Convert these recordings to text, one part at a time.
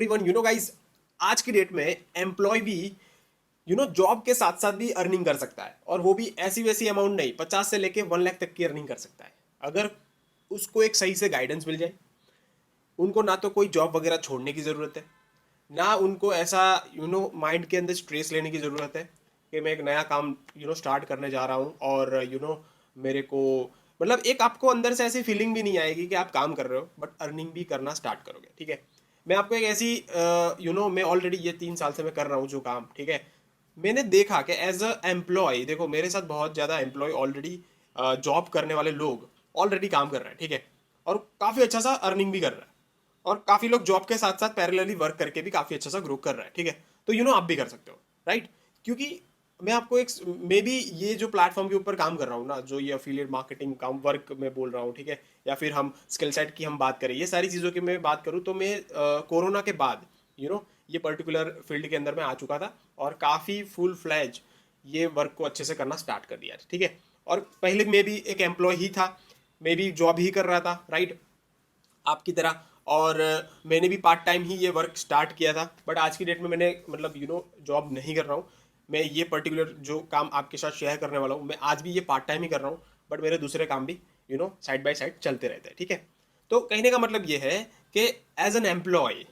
Everyone, guys, आज की date में एम्प्लॉय भी जॉब के साथ साथ भी अर्निंग कर सकता है, और वो भी ऐसी वैसी अमाउंट नहीं, 50 से लेके 1 लाख तक की अर्निंग कर सकता है अगर उसको एक सही से गाइडेंस मिल जाए। उनको ना तो कोई जॉब वगैरह छोड़ने की ज़रूरत है, ना उनको ऐसा माइंड के अंदर स्ट्रेस लेने की ज़रूरत है कि मैं एक नया काम स्टार्ट करने जा रहा हूँ, और मेरे को मतलब एक आपको अंदर से ऐसी फीलिंग भी नहीं आएगी कि आप काम कर रहे हो बट अर्निंग भी करना स्टार्ट करोगे। ठीक है, मैं आपको एक ऐसी मैं ऑलरेडी ये 3 साल से मैं कर रहा हूँ जो काम। ठीक है, मैंने देखा कि एज अ एम्प्लॉय, देखो मेरे साथ बहुत ज़्यादा एम्प्लॉय ऑलरेडी, जॉब करने वाले लोग ऑलरेडी काम कर रहे हैं। ठीक है, और काफ़ी अच्छा सा अर्निंग भी कर रहा है, और काफ़ी लोग जॉब के साथ साथ पैरेलली वर्क करके भी काफ़ी अच्छा सा ग्रो कर रहा है। ठीक है, तो आप भी कर सकते हो, राइट? क्योंकि मैं आपको एक, मे बी ये जो प्लेटफॉर्म के ऊपर काम कर रहा हूँ ना, जो ये अफिलिएट मार्केटिंग काम वर्क में बोल रहा हूँ, ठीक है, या फिर हम स्किल सेट की हम बात करें, ये सारी चीज़ों की मैं बात करूँ तो मैं कोरोना के बाद ये पर्टिकुलर फील्ड के अंदर मैं आ चुका था, और काफ़ी फुल फ्लैज ये वर्क को अच्छे से करना स्टार्ट कर दिया। ठीक है, और पहले मैं भी एक एम्प्लॉय ही था, मैं भी जॉब ही कर रहा था, राइट, आपकी तरह। और मैंने भी पार्ट टाइम ही ये वर्क स्टार्ट किया था, बट आज की डेट में मैंने मतलब जॉब नहीं कर रहा हूँ। मैं ये पर्टिकुलर जो काम आपके साथ शेयर करने वाला हूँ, मैं आज भी ये पार्ट टाइम ही कर रहा हूँ, बट मेरे दूसरे काम भी साइड बाय साइड चलते रहते हैं। ठीक है, तो कहने का मतलब ये है कि एज एन एम्प्लॉय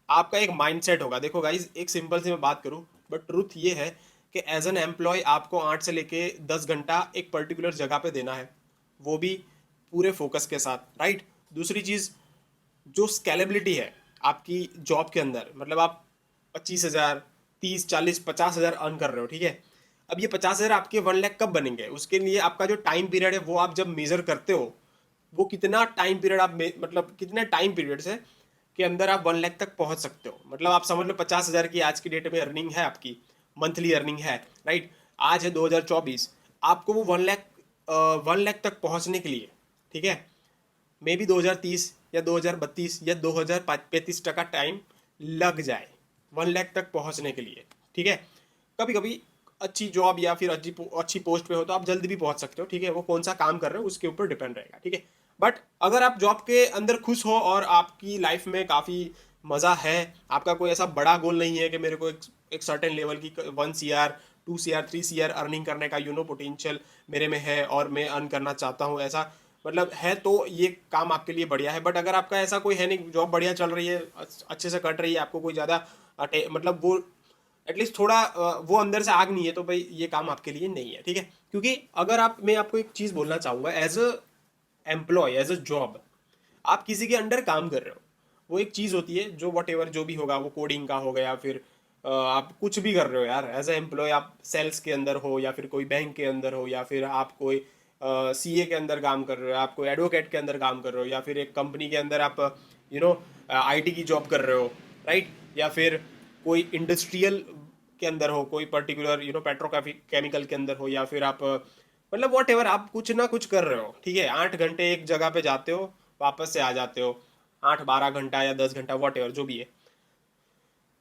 आपका एक माइंडसेट होगा। देखो गाइज, एक सिंपल सी मैं बात करूँ, बट ट्रुथ ये है कि एज एन एम्प्लॉय आपको 8 से लेके 10 घंटा एक पर्टिकुलर जगह पे देना है, वो भी पूरे फोकस के साथ, राइट। दूसरी चीज़, जो स्केलेबिलिटी है आपकी जॉब के अंदर, मतलब आप 25,000, 30, 40, 50 हज़ार अर्न कर रहे हो। ठीक है, अब ये 50 हज़ार आपके 1 लाख कब बनेंगे, उसके लिए आपका जो टाइम पीरियड है वो आप जब मेजर करते हो, वो कितना टाइम पीरियड आप मतलब कितने टाइम पीरियड से के अंदर आप 1 लाख तक पहुंच सकते हो। मतलब आप समझ लो 50 हज़ार की आज की डेट में अर्निंग है आपकी, मंथली अर्निंग है, राइट। आज है 2024, आपको वो 1 लाख तक पहुंचने के लिए, ठीक है, मे बी 2030 या 2032 या 2035 तक का टाइम लग जाए 1 लाख तक पहुंचने के लिए। ठीक है, कभी कभी अच्छी जॉब या फिर अच्छी अच्छी पोस्ट पे हो तो आप जल्दी भी पहुंच सकते हो। ठीक है, वो कौन सा काम कर रहे हो उसके ऊपर डिपेंड रहेगा। ठीक है, बट अगर आप जॉब के अंदर खुश हो और आपकी लाइफ में काफ़ी मज़ा है, आपका कोई ऐसा बड़ा गोल नहीं है कि मेरे को एक सर्टेन लेवल की 1 CR, 2 CR, 3 CR अर्निंग करने का पोटेंशियल मेरे में है और मैं अर्न करना चाहता हूँ, ऐसा मतलब है, तो ये काम आपके लिए बढ़िया है। बट अगर आपका ऐसा कोई है नहीं, जॉब बढ़िया चल रही है, अच्छे से कट रही है, आपको कोई ज़्यादा मतलब वो एटलीस्ट थोड़ा वो अंदर से आग नहीं है, तो भाई ये काम आपके लिए नहीं है। ठीक है, क्योंकि अगर आप, मैं आपको एक चीज़ बोलना चाहूँगा, as a employ, as a job, आप किसी के अंडर काम कर रहे हो, वो एक चीज़ होती है जो वट एवर जो भी होगा, वो कोडिंग का होगा या फिर आप कुछ भी कर रहे हो यार, एज ए एम्प्लॉय आप सेल्स के अंदर हो या फिर कोई बैंक के अंदर हो या फिर आप कोई CA के अंदर काम कर रहे हो, आप कोई एडवोकेट के अंदर काम कर रहे हो, या फिर एक कंपनी के अंदर आप यू नो IT की जॉब कर रहे हो, राइट, या फिर कोई इंडस्ट्रियल के अंदर हो, कोई पर्टिकुलर पेट्रोकेमिकल के अंदर हो, या फिर आप मतलब वॉट एवर आप कुछ ना कुछ कर रहे हो। ठीक है, 8 घंटे एक जगह पे जाते हो, वापस से आ जाते हो, 8 12 घंटा या 10 घंटा वॉट एवर जो भी है,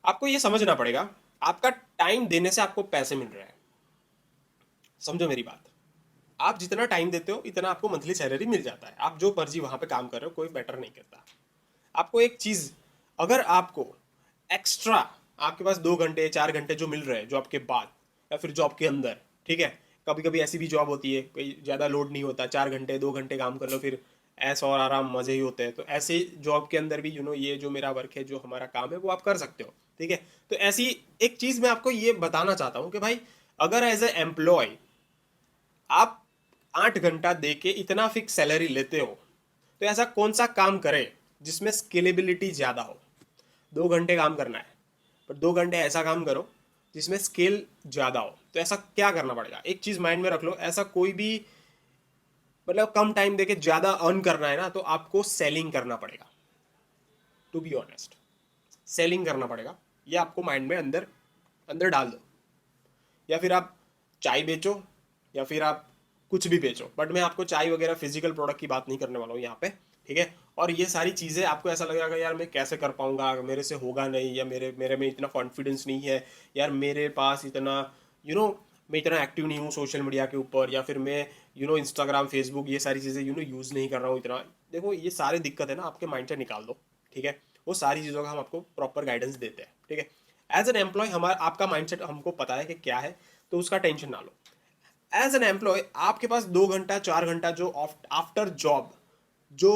आपको ये समझना पड़ेगा, आपका टाइम देने से आपको पैसे मिल रहे हैं। समझो मेरी बात, आप जितना टाइम देते हो इतना आपको मंथली सैलरी मिल जाता है, आप जो मर्जी वहां पे काम कर रहे हो कोई मैटर नहीं करता। आपको एक चीज, अगर आपको एक्स्ट्रा आपके पास 2 घंटे 4 घंटे जो मिल रहे हैं जॉब के बाद या फिर जॉब के अंदर, ठीक है, कभी कभी ऐसी भी जॉब होती है कोई ज़्यादा लोड नहीं होता, 4 घंटे 2 घंटे काम कर लो, फिर ऐसा और आराम मज़े ही होते हैं, तो ऐसे जॉब के अंदर भी ये जो मेरा वर्क है, जो हमारा काम है, वो आप कर सकते हो। ठीक है, तो ऐसी एक चीज़ मैं आपको ये बताना चाहता हूँ कि भाई, अगर एज ए एम्प्लॉय आप 8 घंटा दे के इतना फिक्स सैलरी लेते हो, तो ऐसा कौन सा काम करे जिसमें स्केलेबिलिटी ज़्यादा हो। 2 घंटे काम करना है, पर 2 घंटे ऐसा काम करो जिसमें स्केल ज़्यादा हो, तो ऐसा क्या करना पड़ेगा, एक चीज़ माइंड में रख लो, ऐसा कोई भी मतलब कम टाइम देके ज़्यादा अर्न करना है ना, तो आपको सेलिंग करना पड़ेगा। टू बी ऑनेस्ट, सेलिंग करना पड़ेगा, ये आपको माइंड में अंदर अंदर डाल दो। या फिर आप चाय बेचो, या फिर आप कुछ भी बेचो, बट मैं आपको चाय वगैरह फिजिकल प्रोडक्ट की बात नहीं करने वाला हूँ यहाँ पे। ठीक है, और ये सारी चीज़ें आपको ऐसा लगेगा यार मैं कैसे कर पाऊंगा, मेरे से होगा नहीं, या मेरे मेरे में इतना कॉन्फिडेंस नहीं है, यार मेरे पास इतना यू नो मैं इतना एक्टिव नहीं हूँ सोशल मीडिया के ऊपर, या फिर मैं इंस्टाग्राम फेसबुक ये सारी चीज़ें यूज़ नहीं कर रहा हूँ इतना। देखो ये सारी दिक्कत है ना, आपके माइंड से निकाल दो। ठीक है, वो सारी चीज़ों का हम आपको प्रॉपर गाइडेंस देते हैं, ठीक है। एज एन एम्प्लॉय हमारा आपका माइंडसेट हमको पता है कि क्या है, तो उसका टेंशन ना लो। एज एन एम्प्लॉय आपके पास 2 घंटा 4 घंटा जो आफ्टर जॉब जो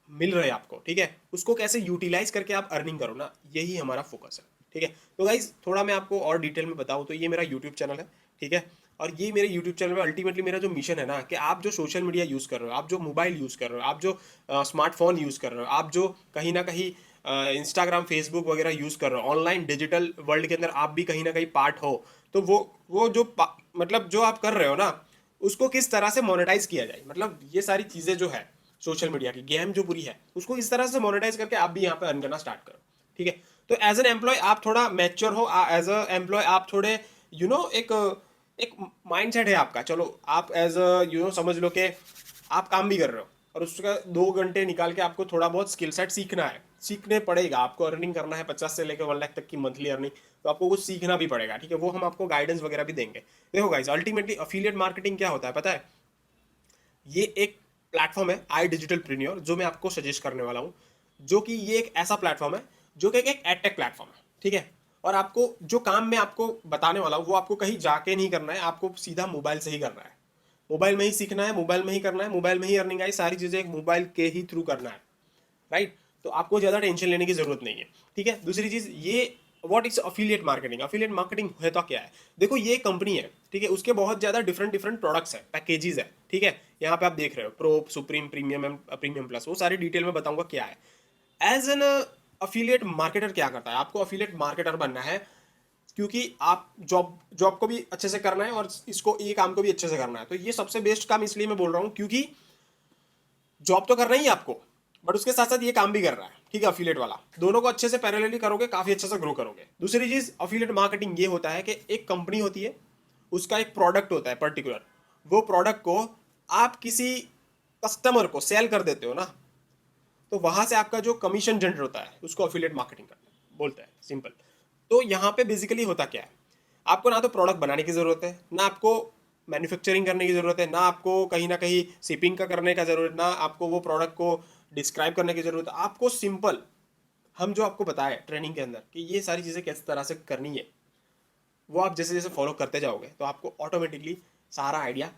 मिल रहे हैं आपको, ठीक है, उसको कैसे यूटिलाइज करके आप अर्निंग करो ना, यही हमारा फोकस है, ठीक है। तो गाइज थोड़ा मैं आपको और डिटेल में बताऊँ तो ये मेरा यूट्यूब चैनल है, ठीक है। और ये मेरे यूट्यूब चैनल में अल्टीमेटली मेरा जो मिशन है ना, कि आप जो सोशल मीडिया यूज़ कर रहे हो, आप जो मोबाइल यूज़ कर रहे हो, आप जो स्मार्टफोन यूज़ कर रहे हो, आप जो कहीं ना कहीं इंस्टाग्राम फेसबुक वगैरह यूज़ कर रहे हो, ऑनलाइन डिजिटल वर्ल्ड के अंदर आप भी कहीं ना कहीं पार्ट हो, तो वो जो मतलब जो आप कर रहे हो ना, उसको किस तरह से मोनेटाइज किया जाए, मतलब ये सारी चीज़ें जो है सोशल मीडिया की गेम जो पूरी है, उसको इस तरह से मोनेटाइज करके आप भी यहाँ पे अर्न करना स्टार्ट करो, ठीक है। तो एज एन एम्प्लॉय आप थोड़ा मैच्योर हो, एज अ एम्प्लॉय आप थोड़े एक एक माइंडसेट है आपका, चलो आप एज अ समझ लो कि आप काम भी कर रहे हो और उसका 2 घंटे निकाल के आपको थोड़ा बहुत स्किल सेट सीखना है, सीखने पड़ेगा आपको, अर्निंग करना है 50 से लेकर 1 लाख तक की मंथली अर्निंग, तो आपको कुछ सीखना भी पड़ेगा, ठीक है। वो हम आपको गाइडेंस वगैरह भी देंगे। देखो गाइस, अल्टीमेटली अफिलिएट मार्केटिंग क्या होता है पता है, ये एक प्लेटफॉर्म है आई डिजिटल प्रीनियर जो मैं आपको सजेस्ट करने वाला हूँ, जो कि ये एक ऐसा प्लेटफॉर्म है जो कि एक एडटेक प्लेटफॉर्म है, ठीक है। और आपको जो काम मैं आपको बताने वाला हूँ वो आपको कहीं जाके नहीं करना है, आपको सीधा मोबाइल से ही करना है, मोबाइल में ही सीखना है, मोबाइल में ही करना है, मोबाइल में ही अर्निंग आई, सारी चीज़ें एक मोबाइल के ही थ्रू करना है, राइट। तो आपको ज़्यादा टेंशन लेने की जरूरत नहीं है, ठीक है। दूसरी चीज़ ये what is affiliate marketing, affiliate marketing है तो क्या है, देखो ये कंपनी है, ठीक है, उसके बहुत ज़्यादा डिफरेंट डिफरेंट प्रोडक्ट्स है, पैकेजेस है, ठीक है। यहाँ पे आप देख रहे हो pro supreme premium and premium plus, वो सारी डिटेल में बताऊंगा क्या है। एज एन अफिलिएट मार्केटर क्या करता है, आपको अफिलिएट मार्केटर बनना है, क्योंकि आप जॉब जॉब को भी अच्छे से करना है और इसको ये काम को भी अच्छे से करना है। तो ये सबसे बेस्ट काम इसलिए मैं बोल रहा हूँ क्योंकि जॉब तो करना ही है आपको, बट उसके साथ साथ ये काम भी कर रहा है, ठीक है। अफिलिएट वाला दोनों को अच्छे से पैरेलली करोगे, काफी अच्छे से ग्रो करोगे। दूसरी चीज अफिलिएट मार्केटिंग ये होता है कि एक कंपनी होती है, उसका एक प्रोडक्ट होता है पर्टिकुलर, वो प्रोडक्ट को आप किसी कस्टमर को सेल कर देते हो ना, तो वहां से आपका जो कमीशन जनरेट होता है उसको अफिलिएट मार्केटिंग करना बोलते हैं, सिंपल। तो यहाँ पे बेसिकली होता क्या है, आपको ना तो प्रोडक्ट बनाने की जरूरत है, ना आपको मैन्युफैक्चरिंग करने की जरूरत है, ना आपको कहीं ना कहीं शिपिंग का करने का जरूरत, ना आपको वो प्रोडक्ट को डिस्क्राइब करने की जरूरत है, आपको सिंपल हम जो आपको बताए ट्रेनिंग के अंदर कि ये सारी चीज़ें किस तरह से करनी है, वो आप जैसे जैसे फॉलो करते जाओगे तो आपको ऑटोमेटिकली सारा आइडिया,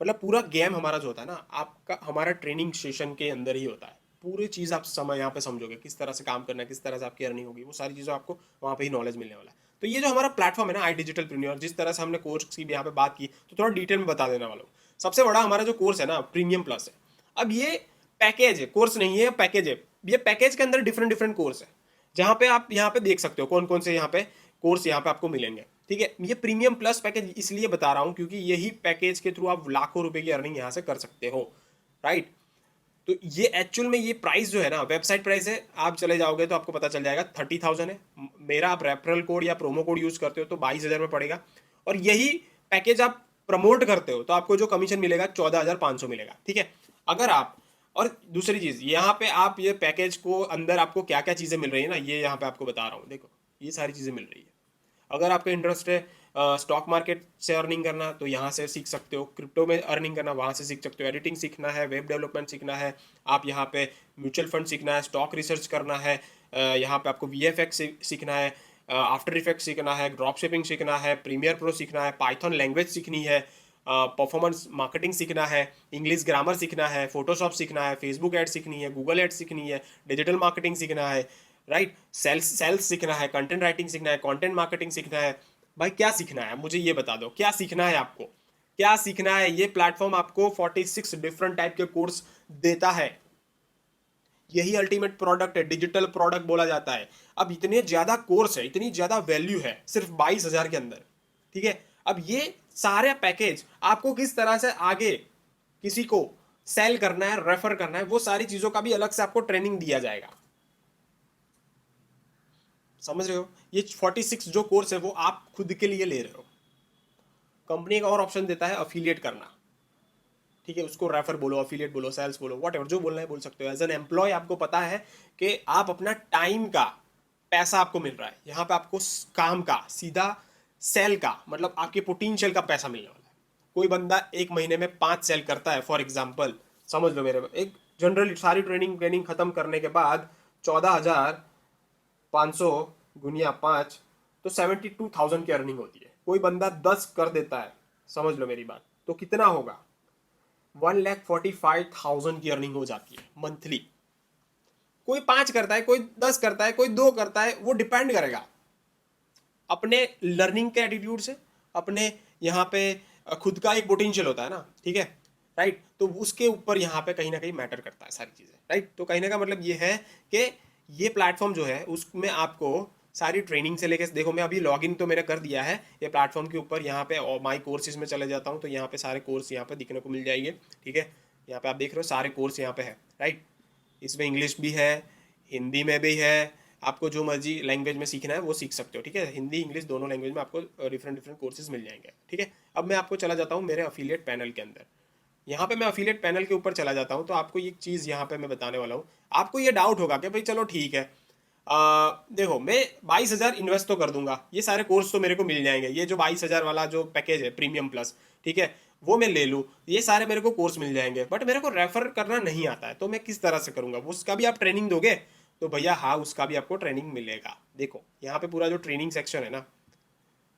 मतलब पूरा गेम हमारा जो होता है ना, आपका हमारा ट्रेनिंग सेशन के अंदर ही होता है, पूरी चीज़ आप समय यहाँ पे समझोगे, किस तरह से काम करना है, किस तरह से आपकी अर्निंग होगी, वो सारी चीज़ें आपको वहाँ पे ही नॉलेज मिलने वाला है। तो ये जो हमारा प्लेटफॉर्म है ना आई डिजिटल प्रीमियर, जिस तरह से हमने कोर्स की भी यहाँ पे बात की, तो थोड़ा डिटेल में बता देने वाला हूँ। सबसे बड़ा हमारा जो कोर्स है ना प्रीमियम प्लस है। अब ये पैकेज है, कोर्स नहीं है, पैकेज है। ये पैकेज के अंदर डिफरेंट डिफरेंट कोर्स है, जहाँ पे आप यहाँ पे देख सकते हो कौन कौन से यहाँ पे कोर्स यहाँ पे आपको मिलेंगे, ठीक है। ये प्रीमियम प्लस पैकेज इसलिए बता रहा हूँ क्योंकि यही पैकेज के थ्रू आप लाखों रुपए की अर्निंग यहाँ से कर सकते हो, राइट। तो ये एक्चुअल में ये प्राइस जो है ना वेबसाइट प्राइस है, आप चले जाओगे तो आपको पता चल जाएगा 30,000 है। मेरा आप रेफरल कोड या प्रोमो कोड यूज करते हो तो 22,000 में पड़ेगा, और यही पैकेज आप प्रमोट करते हो तो आपको जो कमीशन मिलेगा 14,500 मिलेगा, ठीक है। अगर आप, और दूसरी चीज यहाँ पे आप ये पैकेज को अंदर आपको क्या क्या चीजें मिल रही है ना, ये यहाँ पे आपको बता रहा हूँ, देखो ये सारी चीजें मिल रही है। अगर आपका इंटरेस्ट है स्टॉक मार्केट से अर्निंग करना तो यहाँ से सीख सकते हो, क्रिप्टो में अर्निंग करना वहाँ से सीख सकते हो, एडिटिंग सीखना है, वेब डेवलपमेंट सीखना है, आप यहाँ पे म्यूचुअल फंड सीखना है, स्टॉक रिसर्च करना है, यहाँ पे आपको VFX सीखना है, आफ्टर इफेक्ट सीखना है, ड्रॉप शिपिंग सीखना है, प्रीमियर प्रो सीखना है, पाइथन लैंग्वेज सीखनी है, परफॉर्मेंस मार्केटिंग सीखना है, इंग्लिश ग्रामर सीखना है, फोटोशॉप सीखना है, फेसबुक एड सीखनी है, गूगल एड सीखनी है, डिजिटल मार्केटिंग सीखना है, राइट, सेल्स सीखना है, कंटेंट राइटिंग सीखना है, कंटेंट मार्केटिंग सीखना है। भाई क्या सीखना है मुझे ये बता दो, क्या सीखना है आपको, क्या सीखना है। ये प्लेटफॉर्म आपको 46 डिफरेंट टाइप के कोर्स देता है, यही अल्टीमेट प्रोडक्ट है, डिजिटल प्रोडक्ट बोला जाता है। अब इतने ज्यादा कोर्स है, इतनी ज्यादा वैल्यू है सिर्फ 22,000 के अंदर, ठीक है। अब ये सारे पैकेज आपको किस तरह से आगे किसी को सेल करना है, रेफर करना है, वो सारी चीजों का भी अलग से आपको ट्रेनिंग दिया जाएगा, समझ रहे हो। ये 46 जो कोर्स है वो आप खुद के लिए ले रहे हो, कंपनी का और ऑप्शन देता है अफिलिएट करना, ठीक है, उसको रेफर बोलो, अफिलिएट बोलो, सेल्स बोलो, वट जो बोलना है बोल सकते हो। एज एन एम्प्लॉय आपको पता है कि आप अपना टाइम का पैसा आपको मिल रहा है, यहाँ पे आपको काम का सीधा सेल का मतलब आपके पोटेंशियल का पैसा मिलने वाला है। कोई बंदा एक महीने में 5 सेल करता है फॉर एग्जाम्पल, समझ लो मेरे एक जनरल सारी ट्रेनिंग खत्म करने के बाद 14,500 गुनिया 5, तो 72,000 की अर्निंग होती है। कोई बंदा 10 कर देता है, समझ लो मेरी बात, तो कितना होगा? 1,45,000 की अर्निंग हो जाती है मंथली। कोई 5 करता है, कोई 10 करता है, कोई 2 करता है, वो डिपेंड करेगा अपने लर्निंग के एटीट्यूड से, अपने यहाँ पे खुद का एक पोटेंशियल होता है ना, ठीक है, राइट। तो उसके ऊपर यहाँ पे कहीं ना कहीं मैटर करता है सारी चीज़ें, राइट। तो कहीं ना का मतलब ये है कि ये प्लेटफॉर्म जो है उसमें आपको सारी ट्रेनिंग से लेके, देखो मैं अभी लॉगिन तो मैंने कर दिया है ये प्लेटफॉर्म के ऊपर, यहाँ पे माई कोर्सेज में चले जाता हूँ तो यहाँ पे सारे कोर्स यहाँ पे दिखने को मिल जाएंगे, ठीक है। यहाँ पे आप देख रहे हो सारे कोर्स यहाँ पे है, राइट। इसमें इंग्लिश भी है, हिंदी में भी है, आपको जो मर्जी लैंग्वेज में सीखना है वो सीख सकते हो, ठीक है। हिंदी इंग्लिश दोनों लैंग्वेज में आपको डिफरेंट डिफरेंट कोर्सेज मिल जाएंगे, ठीक है। अब मैं आपको चला जाता हूँ मेरे अफिलिएट पैनल के अंदर। यहाँ पे मैं अफिलिएट पैनल के ऊपर चला जाता हूँ तो आपको एक चीज़ यहाँ पे मैं बताने वाला हूँ। आपको ये डाउट होगा कि भाई चलो ठीक है, देखो मैं 22,000 इन्वेस्ट तो कर दूंगा, ये सारे कोर्स तो मेरे को मिल जाएंगे, ये जो 22,000 वाला जो पैकेज है प्रीमियम प्लस, ठीक है, वो मैं ले लूँ, ये सारे मेरे को कोर्स मिल जाएंगे, बट मेरे को रेफर करना नहीं आता है, तो मैं किस तरह से करूँगा? उसका भी आप ट्रेनिंग दोगे? तो भैया हाँ, उसका भी आपको ट्रेनिंग मिलेगा। देखो यहाँ पे पूरा जो ट्रेनिंग सेक्शन है ना,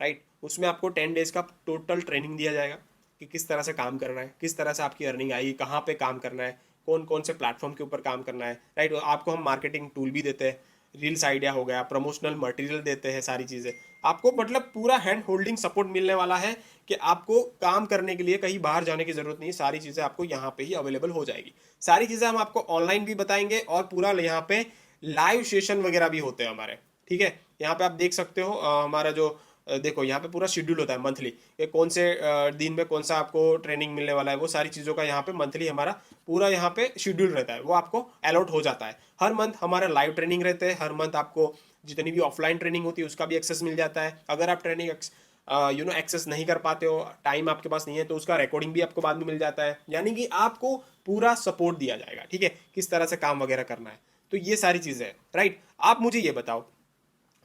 राइट, उसमें आपको 10 डेज का टोटल ट्रेनिंग दिया जाएगा कि किस तरह से काम करना है, किस तरह से आपकी अर्निंग आएगी, कहाँ पे काम करना है, कौन कौन से प्लेटफॉर्म के ऊपर काम करना है, राइट। आपको हम मार्केटिंग टूल भी देते हैं, रील्स आइडिया हो गया, प्रमोशनल मटेरियल देते हैं, सारी चीज़ें आपको, मतलब पूरा हैंड होल्डिंग सपोर्ट मिलने वाला है कि आपको काम करने के लिए कहीं बाहर जाने की ज़रूरत नहीं, सारी चीज़ें आपको यहाँ पे ही अवेलेबल हो जाएगी। सारी चीज़ें हम आपको ऑनलाइन भी बताएंगे और पूरा यहाँ पे लाइव सेशन वगैरह भी होते हैं हमारे, ठीक है। यहाँ पे आप देख सकते हो हमारा जो देखो यहाँ पे पूरा शेड्यूल होता है मंथली, कि कौन से दिन में कौन सा आपको ट्रेनिंग मिलने वाला है, वो सारी चीज़ों का यहाँ पे मंथली हमारा पूरा यहाँ पे शेड्यूल रहता है, वो आपको अलॉट हो जाता है। हर मंथ हमारा लाइव ट्रेनिंग रहते हैं, हर मंथ आपको जितनी भी ऑफलाइन ट्रेनिंग होती है उसका भी एक्सेस मिल जाता है। अगर आप ट्रेनिंग एक्सेस नहीं कर पाते हो, टाइम आपके पास नहीं है, तो उसका रिकॉर्डिंग भी आपको बाद में मिल जाता है, यानी कि आपको पूरा सपोर्ट दिया जाएगा, ठीक है, किस तरह से काम वगैरह करना है। तो ये सारी चीज़ें हैं, राइट। आप मुझे ये बताओ,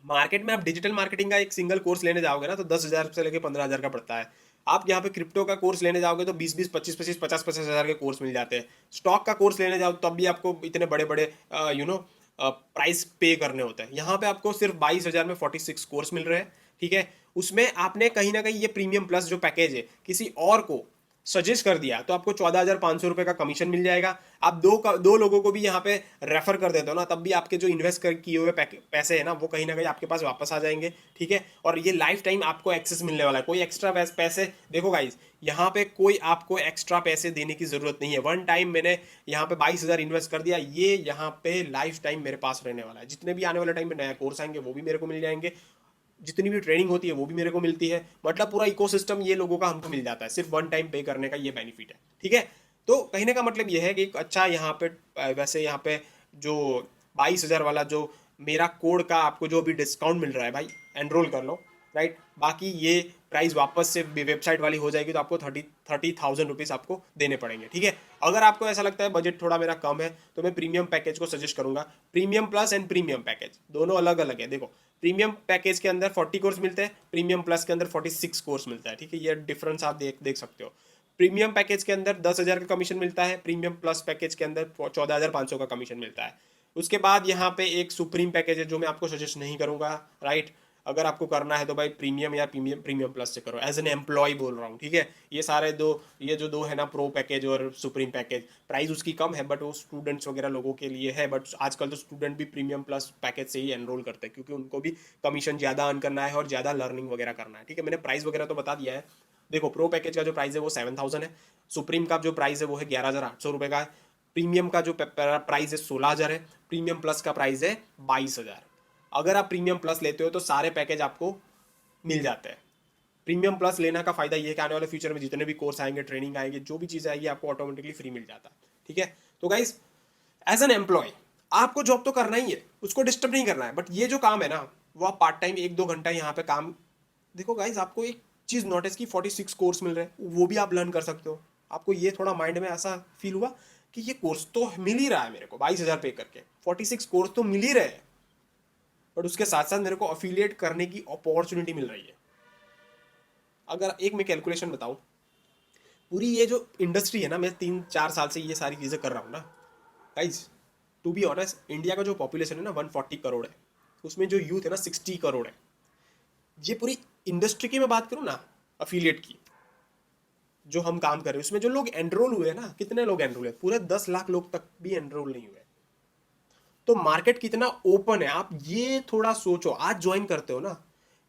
मार्केट में आप डिजिटल मार्केटिंग का एक सिंगल कोर्स लेने जाओगे ना तो 10,000 से लेकर 15,000 का पड़ता है। आप यहाँ पे क्रिप्टो का कोर्स लेने जाओगे तो 20-20, 25-25, 50-50 हज़ार के कोर्स मिल जाते हैं। स्टॉक का कोर्स लेने जाओ तब भी आपको इतने बड़े बड़े प्राइस पे करने होते हैं। यहाँ पे आपको सिर्फ 22,000 में 46 कोर्स मिल रहे हैं, ठीक है। उसमें आपने कहीं ना कहीं ये प्रीमियम प्लस जो पैकेज है किसी और को सजेस्ट कर दिया तो आपको 14,500 रुपये का कमीशन मिल जाएगा। आप दो लोगों को भी यहाँ पे रेफर कर देते हो ना, तब भी आपके जो इन्वेस्ट कर किए हुए पैसे है ना वो कहीं ना कहीं आपके पास वापस आ जाएंगे, ठीक है। और ये लाइफ टाइम आपको एक्सेस मिलने वाला है, कोई एक्स्ट्रा पैसे, देखो गाइज यहाँ पे कोई आपको एक्स्ट्रा पैसे देने की जरूरत नहीं है। वन टाइम मैंने यहाँ पे 22,000 इन्वेस्ट कर दिया, ये यहाँ पे लाइफ टाइम मेरे पास रहने वाला है। जितने भी आने वाले टाइम में नया कोर्स आएंगे वो भी मेरे को मिल जाएंगे, जितनी भी ट्रेनिंग होती है वो भी मेरे को मिलती है, मतलब पूरा इकोसिस्टम ये लोगों का हमको मिल जाता है, सिर्फ वन टाइम पे करने का ये बेनिफिट है, ठीक है। तो कहने का मतलब ये है कि एक अच्छा यहाँ पे वैसे यहाँ पे जो 22,000 वाला जो मेरा कोड का आपको जो भी डिस्काउंट मिल रहा है भाई, एनरोल कर लो, राइट। बाकी ये प्राइस वापस से वेबसाइट वाली हो जाएगी तो आपको 30,000 रुपीज़ आपको देने पड़ेंगे, ठीक है। अगर आपको ऐसा लगता है बजट थोड़ा मेरा कम है तो मैं प्रीमियम पैकेज को सजेस्ट करूंगा। Premium plus and premium package दोनों अलग अलग है। देखो प्रीमियम पैकेज के अंदर 40 कोर्स मिलते हैं, प्रीमियम प्लस के अंदर 46 कोर्स मिलता है, ठीक है। ये डिफरेंस आप देख सकते हो। प्रीमियम पैकेज के अंदर 10,000 का कमीशन मिलता है, प्रीमियम प्लस पैकेज के अंदर 14,500 का कमीशन मिलता है। उसके बाद यहाँ पे एक सुप्रीम पैकेज है जो मैं आपको सजेस्ट नहीं करूंगा, राइट। अगर आपको करना है तो भाई प्रीमियम या प्रीमियम प्लस से करो, एज एन एम्प्लॉय बोल रहा हूँ, ठीक है। ये सारे ये जो दो है ना, प्रो पैकेज और सुप्रीम पैकेज, प्राइस उसकी कम है बट वो स्टूडेंट्स वगैरह लोगों के लिए है। बट आजकल तो स्टूडेंट भी प्रीमियम प्लस पैकेज से ही एनरोल करते हैं क्योंकि उनको भी कमीशन ज़्यादा अर्न करना है और ज़्यादा लर्निंग वगैरह करना है, ठीक है। मैंने प्राइस वगैरह तो बता दिया है। देखो प्रो पैकेज का जो प्राइस है वो 7,000 है, सुप्रीम का जो प्राइस है वो है 11,800 रुपये का है, प्रीमियम का जो प्राइस है 16,000 है, प्रीमियम प्लस का प्राइस है 22,000। अगर आप प्रीमियम प्लस लेते हो तो सारे पैकेज आपको मिल जाते हैं। प्रीमियम प्लस लेना का फायदा ये है कि आने वाले फ्यूचर में जितने भी कोर्स आएंगे, ट्रेनिंग आएंगे, जो भी चीज़ आएगी आपको ऑटोमेटिकली फ्री मिल जाता है, ठीक है। तो गाइस एज एन एम्प्लॉय आपको जॉब तो करना ही है, उसको डिस्टर्ब नहीं करना है, बट ये जो काम है ना वो आप पार्ट टाइम 1-2 घंटा यहाँ पे काम, देखो गाइज आपको एक चीज़ नोटिस की 46 कोर्स मिल रहे हैं वो भी आप लर्न कर सकते हो। आपको ये थोड़ा माइंड में ऐसा फील हुआ कि ये कोर्स तो मिल ही रहा है मेरे को 22,000 पे करके, 46 कोर्स तो मिल ही रहे हैं, बट उसके साथ साथ मेरे को अफिलिएट करने की अपॉर्चुनिटी मिल रही है। अगर एक मैं कैलकुलेशन बताऊं, पूरी ये जो इंडस्ट्री है ना, मैं 3-4 साल से ये सारी चीज़ें कर रहा हूँ ना guys, to be honest India का जो पॉपुलेशन है ना 140 करोड़ है, उसमें जो यूथ है ना 60 करोड़ है। ये पूरी इंडस्ट्री की मैं बात करूँ ना, अफिलिएट की, जो हम काम कर रहे हैं उसमें जो लोग एनरोल हुए ना, कितने लोग एनरोल हुए, पूरे 10 लाख लोग तक भी एनरोल नहीं हुए। तो मार्केट कितना ओपन है, आप ये थोड़ा सोचो। आज ज्वाइन करते हो ना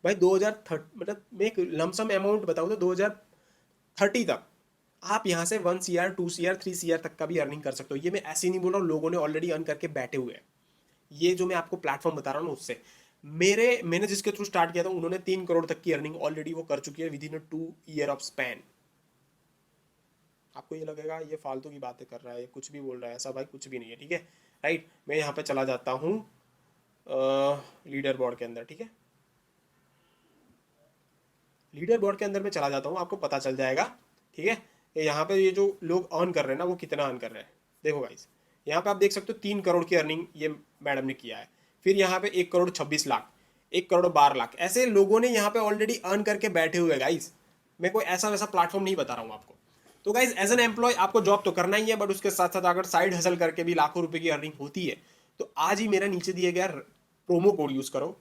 भाई, 2030, मतलब मैं एक लमसम अमाउंट बताऊँ तो 2030 तक आप यहाँ से 1 CR 2 CR 3 CR तक का भी अर्निंग कर सकते हो। ये मैं ऐसे ही नहीं बोल रहा हूँ, लोगों ने ऑलरेडी अर्न करके बैठे हुए हैं। ये जो मैं आपको प्लेटफॉर्म बता रहा हूँ ना, उससे मैंने जिसके थ्रू स्टार्ट किया था उन्होंने 3 करोड़ तक की अर्निंग ऑलरेडी वो कर चुकी है with in 2 year of span. आपको ये लगेगा ये फालतू की बातें कर रहा है, ये कुछ भी बोल रहा है, ऐसा भाई कुछ भी नहीं है, ठीक है। राइट, मैं यहाँ पे चला जाता हूँ लीडर बोर्ड के अंदर, ठीक है। लीडर बोर्ड के अंदर मैं चला जाता हूँ, आपको पता चल जाएगा, ठीक है। यहाँ पे ये जो लोग अर्न कर रहे हैं ना, वो कितना अर्न कर रहे हैं देखो गाइस। यहाँ पे आप देख सकते हो 3 करोड़ की अर्निंग ये मैडम ने किया है। फिर यहाँ पे 1 करोड़ 26 लाख, 1 करोड़ 12 लाख, ऐसे लोगों ने यहाँ पे ऑलरेडी अर्न करके बैठे हुए गाइस। मैं कोई ऐसा वैसा प्लेटफॉर्म नहीं बता रहा हूँ आपको। तो गाइज एज एन एम्प्लॉय आपको जॉब तो करना ही है, बट उसके साथ साथ अगर साइड हसल करके भी लाखों रुपए की अर्निंग होती है तो आज ही मेरा नीचे दिए गया प्रोमो कोड यूज करो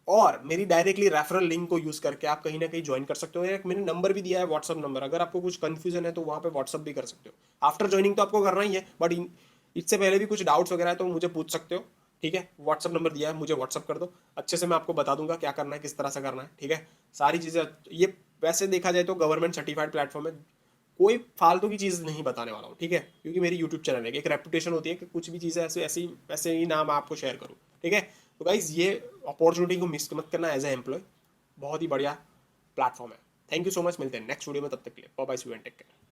और मेरी डायरेक्टली रेफरल लिंक को यूज करके आप कहीं ना कहीं ज्वाइन कर सकते हो। एक मैंने नंबर भी दिया है, व्हाट्सअप नंबर, अगर आपको कुछ कंफ्यूजन है तो वहाँ पे व्हाट्सअप भी कर सकते हो। आफ्टर ज्वाइनिंग तो आपको करना ही है, बट इससे पहले भी कुछ डाउट्स वगैरह है तो मुझे पूछ सकते हो, ठीक है। व्हाट्सअप नंबर दिया है, मुझे व्हाट्सअप कर दो, अच्छे से मैं आपको बता दूंगा क्या करना है, किस तरह से करना है, ठीक है। सारी चीज़ें ये वैसे देखा जाए तो गवर्नमेंट सर्टिफाइड प्लेटफॉर्म है, कोई फालतू की चीज़ नहीं बताने वाला हूँ, ठीक है। क्योंकि मेरी यूट्यूब चैनल है, एक रेपुटेशन होती है कि कुछ भी चीज़ें ऐसे ऐसी वैसे ही नाम आपको शेयर करूँ, ठीक है। तो गाइज ये अपॉर्चुनिटी को मिस मत करना एज ए एम्प्लॉय, बहुत ही बढ़िया प्लेटफॉर्म है। थैंक यू सो मच, मिलते हैं नेक्स्ट वीडियो में, तब तक के लिए bye bye, see you and take care.